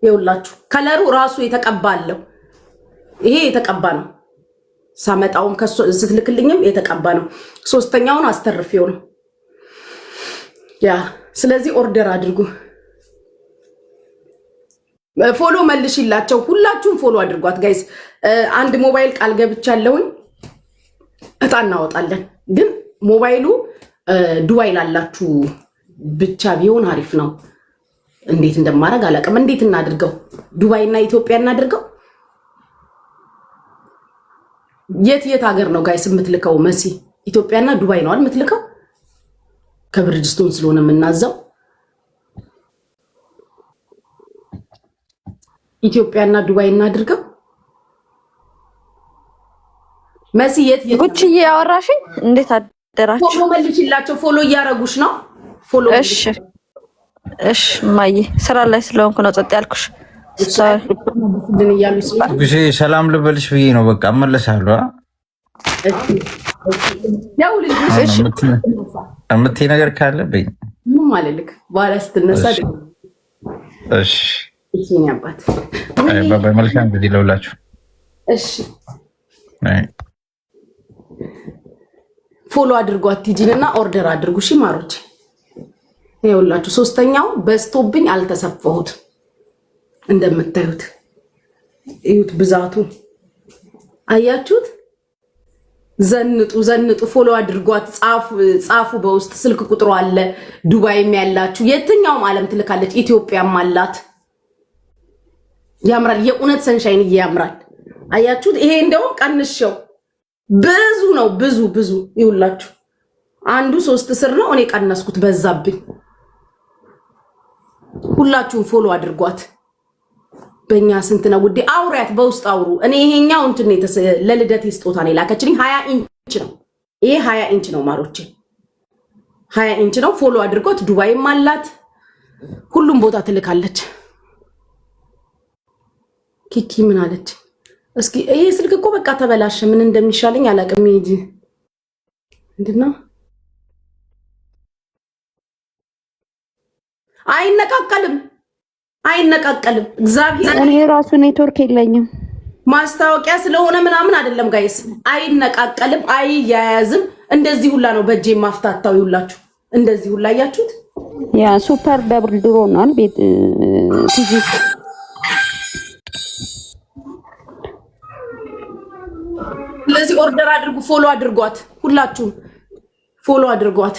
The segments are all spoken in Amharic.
ይኸውላችሁ ከለሩ ራሱ የተቀባለው ይሄ የተቀባ ነው። ሳመጣውም ከሱ ስትልክልኝም የተቀባ ነው። ሶስተኛውን አስተርፌው ነው ያ። ስለዚህ ኦርደር አድርጉ። ፎሎ መልሽላቸው። ሁላችሁም ፎሎ አድርጓት ጋይስ። አንድ ሞባይል ቃል ገብቻለሁኝ እጣ እናወጣለን። ግን ሞባይሉ ዱባይ ላላችሁ ብቻ ቢሆን አሪፍ ነው። እንዴት እንደማደርግ አላውቅም። እንዴት እናድርገው? ዱባይ እና ኢትዮጵያ እናድርገው? የት ሀገር ነው ጋይስ የምትልከው? መሲ ኢትዮጵያና ዱባይ ነው አይደል የምትልከው? ከብርጅስቶን ስለሆነ የምናዘው ኢትዮጵያና ዱባይ እናድርገው። መሲ የት ጉቺዬ ያወራሽኝ እንዴት አደራችሁ? ፎሎ መልሽላቸው። ፎሎ እያረጉሽ ነው። ፎሎ እሺ ማዬ ስራ ላይ ስለሆንኩ ነው ጸጥ ያልኩሽ። ጉቺ ሰላም ልበልሽ ብዬ ነው። በቃ እመለሳለሁ። እምትይ ነገር ካለ በይ። ምን ማለት ልክ በኋላ ስትነሳ እሺ መልካም ጊዜ ለውላችሁ። እሺ ፎሎ አድርጓት ቲጂንና ኦርደር አድርጉ። እሺ ማሮች ይኸውላችሁ ሶስተኛው በስቶብኝ አልተሰፋሁት። እንደምታዩት እዩት፣ ብዛቱ አያችሁት? ዘንጡ ፎሎ አድርጓት። ጻፉ በውስጥ ስልክ ቁጥሩ አለ። ዱባይም ያላችሁ የትኛውም ዓለም ትልካለች። ኢትዮጵያም አላት። ያምራል። የእውነት ሰንሻይን ያምራል። አያችሁት? ይሄ እንደውም ቀንሼው ብዙ ነው። ብዙ ይውላችሁ። አንዱ 3 ስር ነው። እኔ ቀነስኩት በዛብኝ። ሁላችሁም ፎሎ አድርጓት። በእኛ ስንት ነው ውዴ? አውሪያት፣ በውስጥ አውሩ። እኔ ይሄኛው እንትን ለልደት ስጦታ ነው ላከችልኝ። 20 ኢንች ነው ይሄ። 20 ኢንች ነው ማሮቼ፣ 20 ኢንች ነው። ፎሎ አድርጓት። ዱባይም አላት። ሁሉም ቦታ ትልካለች። ኪኪ ምን አለች? እስኪ ይሄ ስልክ እኮ በቃ ተበላሸ። ምን እንደሚሻለኝ አላውቅም። ይሄ ምንድነው? አይነቃቀልም። እግዚአብሔር እኔ ራሱ ኔትወርክ የለኝም። ማስታወቂያ ስለሆነ ምናምን አይደለም ጋይስ። አይነቃቀልም፣ አይያያዝም። እንደዚህ ሁላ ነው በእጄ ማፍታታው። ይውላችሁ እንደዚህ ሁላ አያችሁት? ያ ሱፐር ደብል ድሮናል ቤት ቲጂ። ስለዚህ ኦርደር አድርጉ። ፎሎ አድርጓት። ሁላችሁም ፎሎ አድርጓት።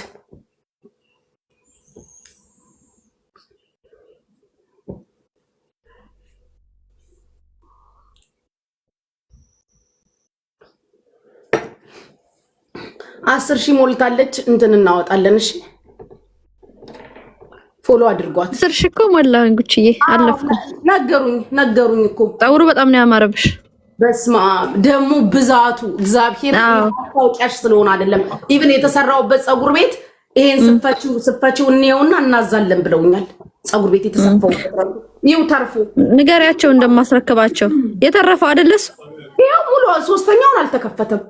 አስር ሺህ ሞልታለች። እንትን እናወጣለን። እሺ ፎሎ አድርጓት። 10 ሺህ እኮ ሞላኝ ጉቺዬ፣ አለፍኩ። ነገሩኝ እኮ ፀጉሩ በጣም ነው ያማረብሽ። በስማ ደግሞ ብዛቱ እግዚአብሔር ታውቂያሽ ስለሆነ አይደለም። ኢቭን የተሰራውበት ፀጉር ቤት ይሄን ስፈችው እንየውና እናዛለን ብለውኛል። ፀጉር ቤት የተሰፋው ይው ተርፎ ንገሪያቸው እንደማስረከባቸው። የተረፈው አይደለስ? ያው ሙሉ ሶስተኛውን አልተከፈተም።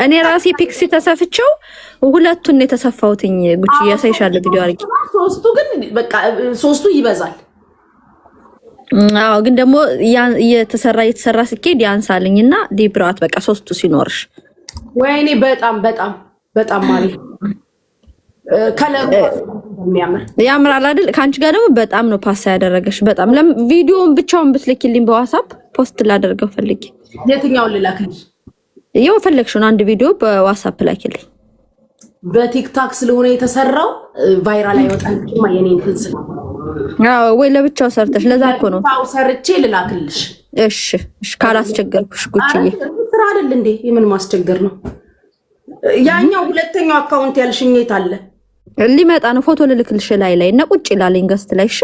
እኔ ራሴ ፒክሲ ተሰፍቸው ሁለቱን የተሰፋውትኝ ጉቺ ያሳይሻል ቪዲዮ አርጊ። ሶስቱ ግን በቃ ሶስቱ ይበዛል። ግን ደግሞ የተሰራ ስኬድ ያንሳልኝና ዲብራት በቃ ሶስቱ ሲኖርሽ ወይኔ በጣም ማለት ከለሩ ያምራል አይደል? ካንቺ ጋር ደግሞ በጣም ነው ፓስ ያደረገሽ። በጣም ቪዲዮውን ብቻውን ብትልኪልኝ በዋትስአፕ ፖስት ላደርገው ፈልጊ። የትኛውን ልላክልሽ? ይኸው ፈለግሽውን አንድ ቪዲዮ በዋትስአፕ ላኪልኝ። በቲክታክ ስለሆነ የተሰራው ቫይራል አይወጣም። የኔ እንትን ስለ ወይ ለብቻው ሰርተሽ ለዛ እኮ ነው ሰርቼ ልላክልሽ። እሺ ካላስቸገርኩሽ ጉቺዬ። ስራ አይደል እንዴ? የምን ማስቸገር ነው? ያኛው ሁለተኛው አካውንት ያልሽኝ የት አለ? ሊመጣ ነው። ፎቶ ልልክልሽ ላይ እና ቁጭ ይላልኝ ገስት ላይ። እሺ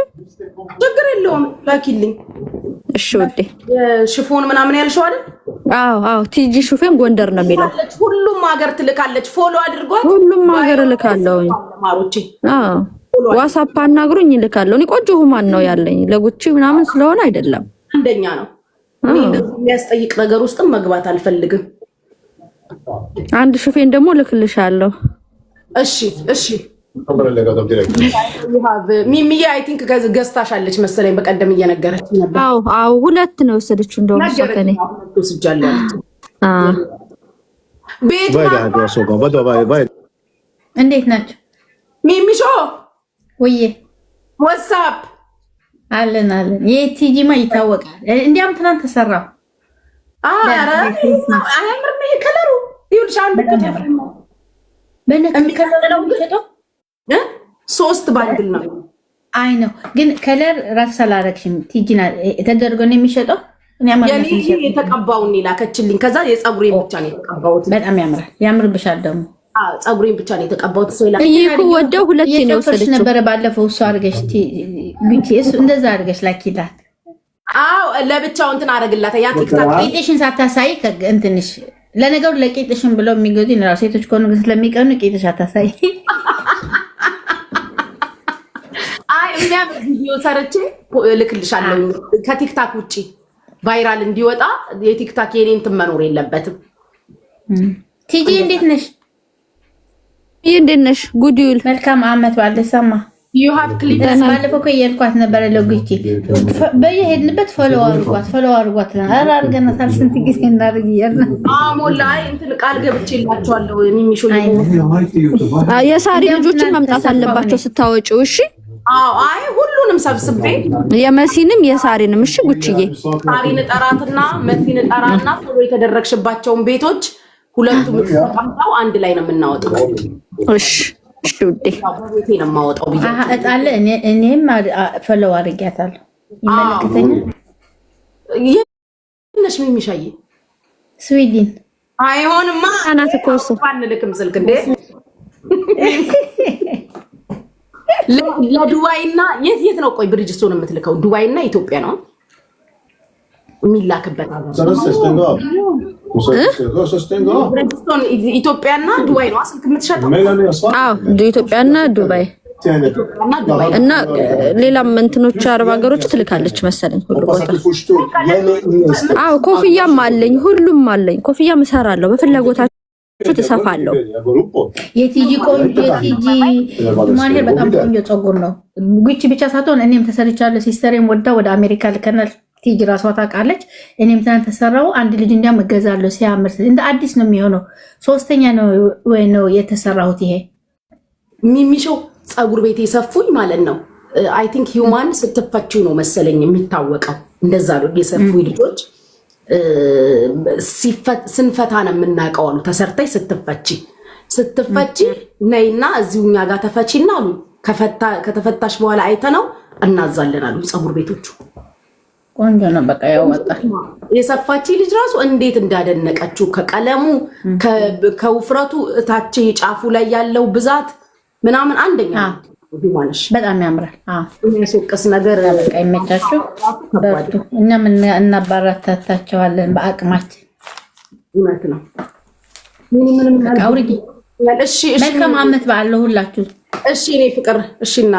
ችግር የለውም ላኪልኝ። እሺ ውዴ። ሽፎን ምናምን ያልሽው አይደል? አዎ ቲጂ ሹፌም ጎንደር ነው የሚለው። ሁሉም ሀገር ትልካለች። ፎሎ አድርጓት። ሁሉም ሀገር ልካለሁ። ማሮቼ ዋትስአፕ አናግሩኝ ልካለሁ። እኔ ቆንጆ ሁማን ነው ያለኝ ለጉቺ ምናምን ስለሆነ አይደለም። አንደኛ ነው። እኔ እንደዚህ የሚያስጠይቅ ነገር ውስጥም መግባት አልፈልግም። አንድ ሹፌን ደግሞ ልክልሻለሁ። እሺ ሚሚዬ አይ ቲንክ ገዝታሻለች መሰለኝ በቀደም እየነገረች ነበር። አዎ ሁለት ነው ወሰደችው እንደውም እሷ ከኔ ቤት እንዴት ናቸው ሚሚሾ? ወይዬ ዋትስአፕ አለን የቲጂማ ይታወቃል። እንዲያም ትናንት ተሰራው። አረ አያምርም ይሄ ከለሩ ይኸውልሽ፣ አንድ በነጭ ከለር ነው የሚሸጠው። 3 ባንድል ነው። አይ ነው ግን ከለር ራስ ሰላረክሽም ቲጂና ተደርጎ ነው የሚሸጠው። እኔ አማርኛ የተቀባውን ላከችልኝ። ከዛ የፀጉሬን ብቻ ነው የተቀባሁት። በጣም ያምራል። ያምርብሻል ደግሞ። ፀጉሬን ብቻ ነው የተቀባሁት። ሰው ይላል ይሄ ወደው ሁለት ነው ወሰደችው ነበር ባለፈው። እሱ አርገሽ እሱ እንደዛ አርገሽ ላኪላት። አዎ ለብቻው እንትን አረግላት። ያ ቲክታክ ቂጥሽን ሳታሳይ እንትንሽ ለነገሩ ለቂጥሽን ብለው የሚገዙ ነው ሴቶች ከሆኑ ስለሚቀኑ ቂጥሽ አታሳይ። አይ እኛ ቪዲዮ ሰርቼ ልክልሻለሁ። ከቲክታክ ውጪ ቫይራል እንዲወጣ የቲክታክ የኔ እንትን መኖር የለበትም። ቲጂ እንዴት ነሽ? እንዴት ነሽ? ጉዲውል መልካም አመት ባለ ሰማ ዩ ሃቭ ክሊፕ ባለፈው እኮ እያልኳት ነበረ። ለጉቺ በየሄድንበት ፎሎ አድርጓት አድርገናታል። ስንት ጊዜ እናድርግ እያልን ሞላይ እንትን ቃል ገብቼላቸዋለሁ። ሚሚሾ የሳሪ ልጆችን መምጣት አለባቸው ስታወጪው። እሺ አይ ሁሉንም ሰብስቤ የመሲንም የሳሪንም። እሺ ጉቺዬ ሳሪን ጠራትና መሲን ጠራና ፎሎ የተደረግሽባቸውን ቤቶች ሁለቱም ተቀምጠው አንድ ላይ ነው የምናወጣው። እሺ ውዴ ቤቴ ነው የማወጣው ብዬ እጣለ እኔም ፈለው አድርጊያታለሁ። ይመለከተኛል። የነሽ ሚሚሻዬ ስዊድን አይሆንማ አናት እኮ እሱ አንልክም ስልክ እንዴ ለዱባይና የት ነው? ቆይ ብሪጅስቶን የምትልከው ዱባይና ኢትዮጵያ ነው የሚላክበት ብሪጅስቶን ኢትዮጵያና ዱባይ ነው ስልክ የምትሸጠው። አዎ ኢትዮጵያና ዱባይ እና ሌላም እንትኖች አረብ ሀገሮች ትልካለች መሰለኝ ሁሉ ቦታ። አዎ ኮፍያም አለኝ፣ ሁሉም አለኝ። ኮፍያም እሰራለሁ በፍላጎታችሁ ተሰፋለሁ። የቲጂ ቆንጆ የቲጂ ማንሄር በጣም ቆንጆ ፀጉር ነው። ጉቺ ብቻ ሳትሆን እኔም ተሰርቻለሁ። ሲስተሬም ወዳ ወደ አሜሪካ ልከናል። ቲጂ ራሷ ታውቃለች። እኔም ትናንት ተሰራው አንድ ልጅ እንዲያም እገዛለሁ። ሲያምር እንደ አዲስ ነው የሚሆነው። 3ኛ ነው ወይ ነው የተሰራሁት። ይሄ ሚሚሾው ፀጉር ቤት የሰፉኝ ማለት ነው። አይ ቲንክ ሂውማን ስትፈቺው ነው መሰለኝ የሚታወቀው። እንደዛ ነው የሰፉኝ ልጆች ስንፈታ ነው የምናውቀው አሉ። ተሰርተሽ ስትፈቺ ነይና እዚሁኛ ጋር ተፈቺና አሉ። ከተፈታሽ በኋላ አይተነው እናዛለን አሉ ፀጉር ቤቶቹ። ቆንጆ ነው በቃ ያወጣል። የሰፋቺ ልጅ ራሱ እንዴት እንዳደነቀችው ከቀለሙ ከውፍረቱ እታች ጫፉ ላይ ያለው ብዛት ምናምን አንደኛ ዲማንሽ በጣም ያምራል። የሚያስወቅስ ነገር በቃ ይመቻችሁ፣ በርቱ። እኛም እናባራታታቸዋለን በአቅማችን። እውነት ነው። ምንም አውርዲ። መልካም አመት በዓል ሁላችሁ። እሺ እኔ ፍቅር እሺ እና